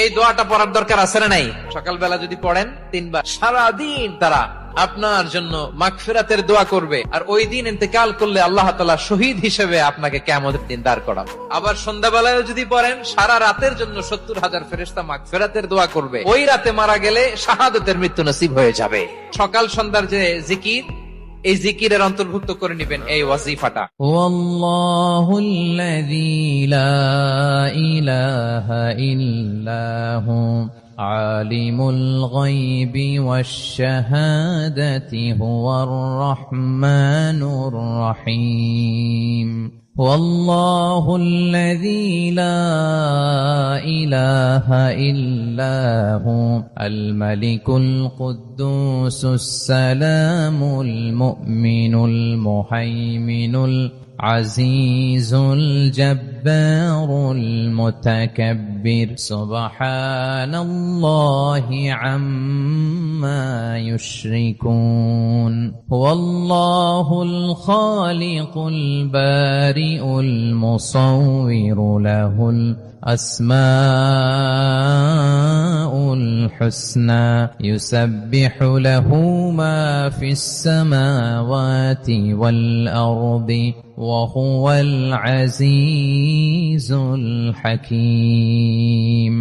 এই দোয়াটা পড়ার দরকার আছে না নাই? সকালবেলা যদি পড়েন 3 বার, সারাদিন তারা আপনার জন্য মাগফিরাতের দোয়া করবে। আর ওই দিন ইন্তেকাল করলে আল্লাহ তাআলা শহীদ হিসেবে আপনাকে কিয়ামতের দিন দাঁড় করাবে। আবার সন্ধ্যাবেলায় যদি পড়েন, সারা রাতের জন্য 70,000 ফেরেশতা মাগফিরাতের দোয়া করবে। ওই রাতে মারা গেলে শাহাদাতের মৃত্যু নসিব হয়ে যাবে। সকাল সন্ধ্যার যে জিকির, এই জিকিরের অন্তর্ভুক্ত করে নেবেন এই ওয়াজিফাটা। ওয়াল্লাহুল্লাযী লা ইলাহা ইল্লাহু আলিমুল গায়বি ওয়াশ শাহাদাতি হুয়ার রাহমানুর রহিম। والله الذي لا إله إلا هو الملك القدوس السلام المؤمن المهيمن العزيز الجبار المتكبر سبحان الله عما يشركون هو الله الخالق البارئ المصور له الأسماء الحسنى يسبح له ما في السماوات والأرض وهو العزيز الحكيم।